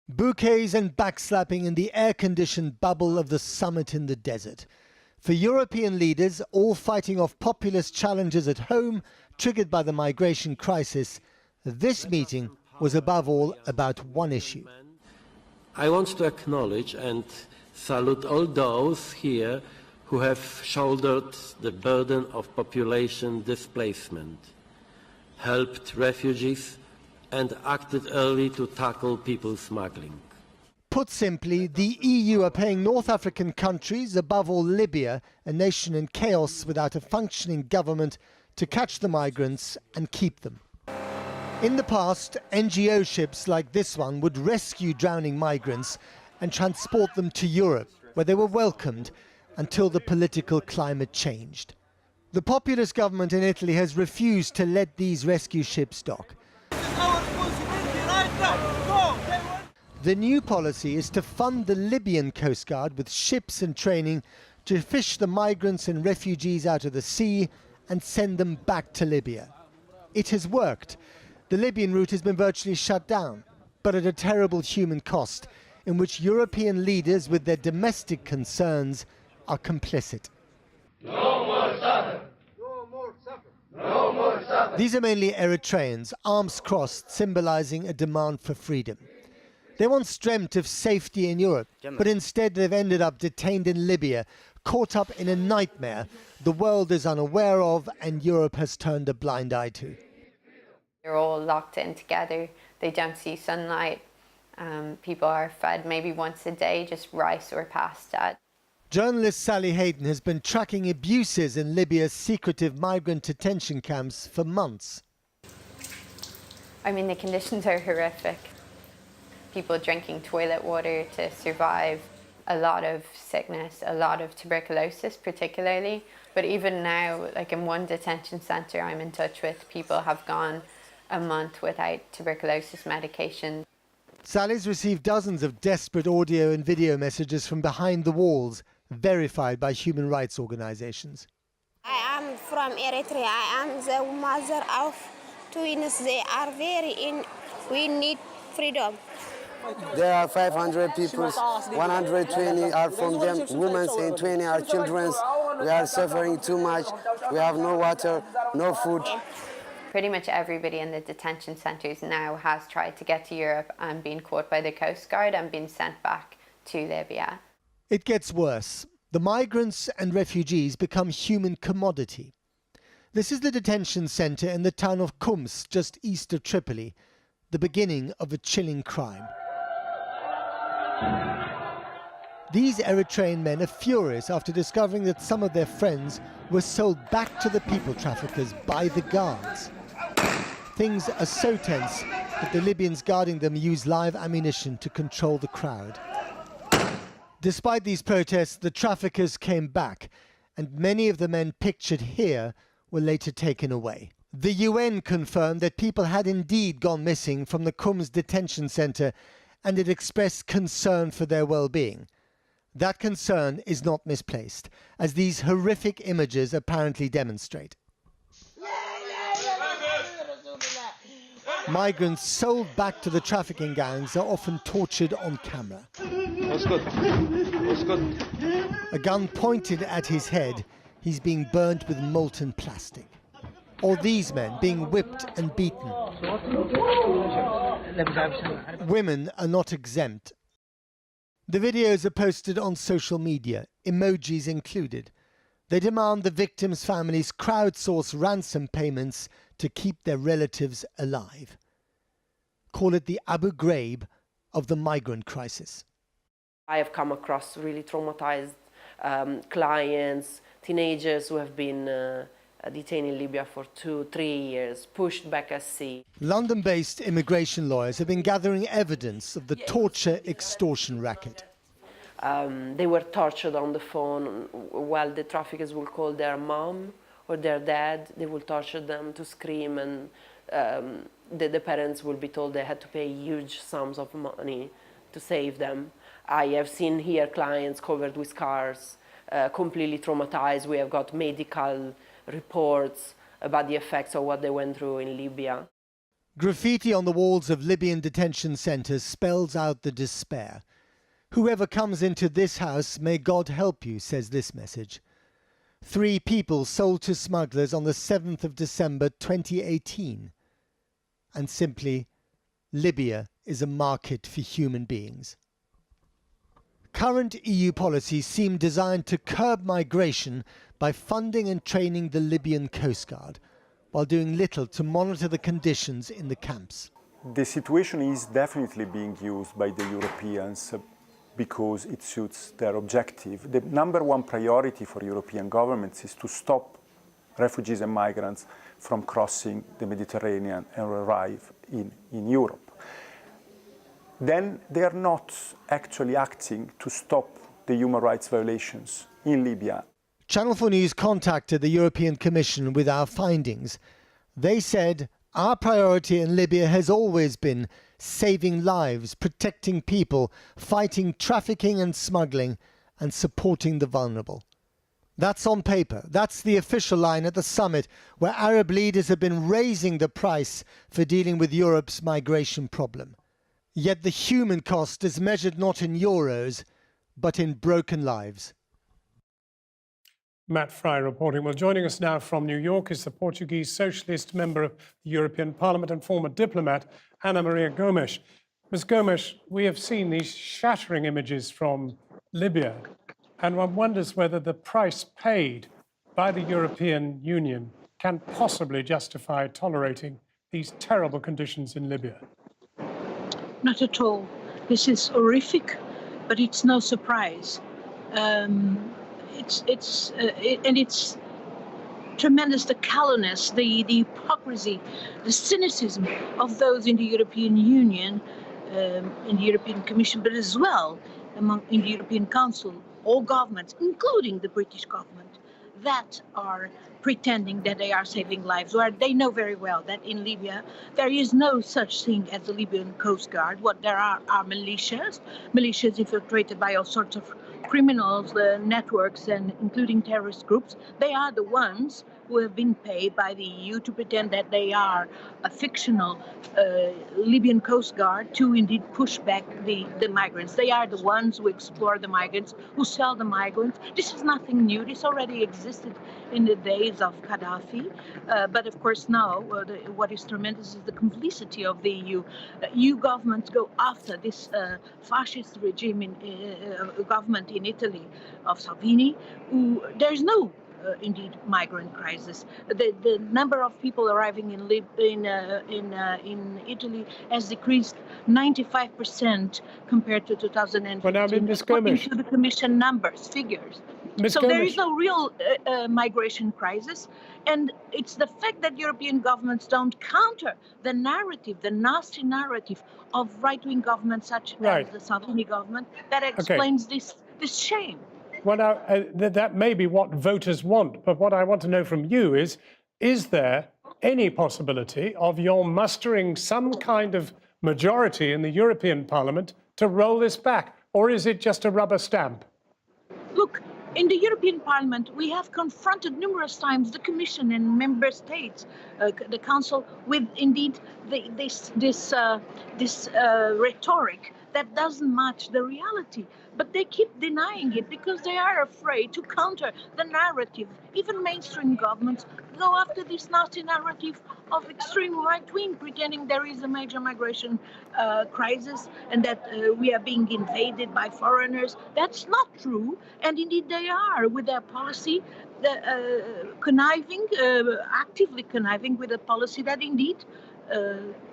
Bouquets and backslapping in the air-conditioned bubble of the summit in the desert. For European leaders, all fighting off populist challenges at home triggered by the migration crisis, this meeting was above all about one issue. I want to acknowledge and salute all those here who have shouldered the burden of population displacement, helped refugees, and acted early to tackle people smuggling. Put simply, the EU are paying North African countries, above all Libya, a nation in chaos without a functioning government, to catch the migrants and keep them. In the past, NGO ships like this one would rescue drowning migrants and transport them to Europe, where they were welcomed until the political climate changed. The populist government in Italy has refused to let these rescue ships dock. The new policy is to fund the Libyan Coast Guard with ships and training to fish the migrants and refugees out of the sea and send them back to Libya. It has worked. The Libyan route has been virtually shut down, but at a terrible human cost, in which European leaders with their domestic concerns are complicit. No more suffer. No more suffer. No more suffer. These are mainly Eritreans, arms crossed, symbolizing a demand for freedom. They once dreamt of safety in Europe, but instead they've ended up detained in Libya, caught up in a nightmare the world is unaware of and Europe has turned a blind eye to. They're all locked in together. They don't see sunlight. People are fed maybe once a day, just rice or pasta. Journalist Sally Hayden has been tracking abuses in Libya's secretive migrant detention camps for months. I mean, the conditions are horrific. People drinking toilet water to survive, a lot of sickness, a lot of tuberculosis particularly. But even now, like in one detention centre I'm in touch with, people have gone a month without tuberculosis medication. Sally's received dozens of desperate audio and video messages from behind the walls, verified by human rights organizations. I am from Eritrea. I am the mother of twins. They are we need freedom. There are 500 people, 120 are from them, women and 20 are children. We are suffering too much. We have no water, no food. Pretty much everybody in the detention centres now has tried to get to Europe and been caught by the Coast Guard and been sent back to Libya. It gets worse. The migrants and refugees become human commodity. This is the detention centre in the town of Kums, just east of Tripoli, the beginning of a chilling crime. These Eritrean men are furious after discovering that some of their friends were sold back to the people traffickers by the guards. Things are so tense that the Libyans guarding them use live ammunition to control the crowd. Despite these protests, the traffickers came back, and many of the men pictured here were later taken away. The UN confirmed that people had indeed gone missing from the Kums detention centre, and it expressed concern for their well-being. That concern is not misplaced, as these horrific images apparently demonstrate. Migrants sold back to the trafficking gangs are often tortured on camera. A gun pointed at his head, he's being burnt with molten plastic. Or these men being whipped and beaten. Women are not exempt. The videos are posted on social media, emojis included. They demand the victims' families crowdsource ransom payments to keep their relatives alive. Call it the Abu Ghraib of the migrant crisis. I have come across really traumatized clients, teenagers who have been detained in Libya for 2-3 years, pushed back at sea. London-based immigration lawyers have been gathering evidence of the torture extortion racket. They were tortured on the phone while the traffickers will call their mom or their dad. They will torture them to scream, and the parents will be told they had to pay huge sums of money to save them. I have seen here clients covered with scars, completely traumatized. We have got medical reports about the effects of what they went through in Libya. Graffiti on the walls of Libyan detention centres spells out the despair. Whoever comes into this house, may God help you, says this message. 3 people sold to smugglers on the 7th of December 2018. And simply, Libya is a market for human beings. Current EU policies seem designed to curb migration by funding and training the Libyan Coast Guard, while doing little to monitor the conditions in the camps. The situation is definitely being used by the Europeans because it suits their objective. The number one priority for European governments is to stop refugees and migrants from crossing the Mediterranean and arrive in Europe. Then they are not actually acting to stop the human rights violations in Libya. Channel 4 News contacted the European Commission with our findings. They said, our priority in Libya has always been saving lives, protecting people, fighting trafficking and smuggling, and supporting the vulnerable. That's on paper. That's the official line at the summit, where Arab leaders have been raising the price for dealing with Europe's migration problem. Yet the human cost is measured not in euros, but in broken lives. Matt Fry reporting. Well, joining us now from New York is the Portuguese socialist member of the European Parliament and former diplomat, Ana Maria Gomes. Ms. Gomes, we have seen these shattering images from Libya, and one wonders whether the price paid by the European Union can possibly justify tolerating these terrible conditions in Libya. Not at all. This is horrific, but it's no surprise. It's tremendous, the callousness, the hypocrisy, the cynicism of those in the European Union, in the European Commission, but as well in the European Council, all governments, including the British government, that are pretending that they are saving lives, where they know very well that in Libya there is no such thing as the Libyan Coast Guard. What there are militias infiltrated by all sorts of criminals, networks, and including terrorist groups. They are the ones who have been paid by the EU to pretend that they are a fictional Libyan Coast Guard to indeed push back the migrants. They are the ones who explore the migrants, who sell the migrants. This is nothing new. This already existed in the days of Gaddafi. But of course now, what is tremendous is the complicity of the EU. EU governments go after this fascist regime government in Italy of Salvini, who there's no indeed migrant crisis. The number of people arriving in Italy has decreased 95% compared to 2015. Well, now, Ms. According Gomes, to the Commission figures. Ms. So Gomes, there is no real migration crisis, and it's the fact that European governments don't counter the narrative, the nasty narrative of right-wing governments such as the Salvini government that explains this shame. Well, now, that may be what voters want, but what I want to know from you is there any possibility of your mustering some kind of majority in the European Parliament to roll this back, or is it just a rubber stamp? Look, in the European Parliament, we have confronted numerous times the Commission and member states, the Council, with indeed this rhetoric that doesn't match the reality. But they keep denying it because they are afraid to counter the narrative. Even mainstream governments go after this nasty narrative of extreme right-wing, pretending there is a major migration crisis and that we are being invaded by foreigners. That's not true. And indeed they are, with their policy, actively conniving with a policy that indeed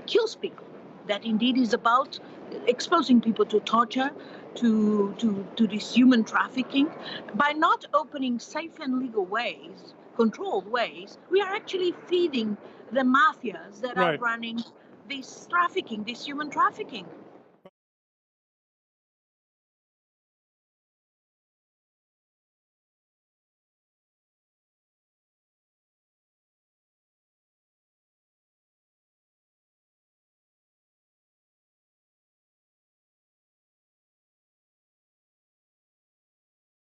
kills people, that indeed is about exposing people to torture, to this human trafficking. By not opening safe and legal ways, controlled ways, we are actually feeding the mafias that are running this trafficking, this human trafficking.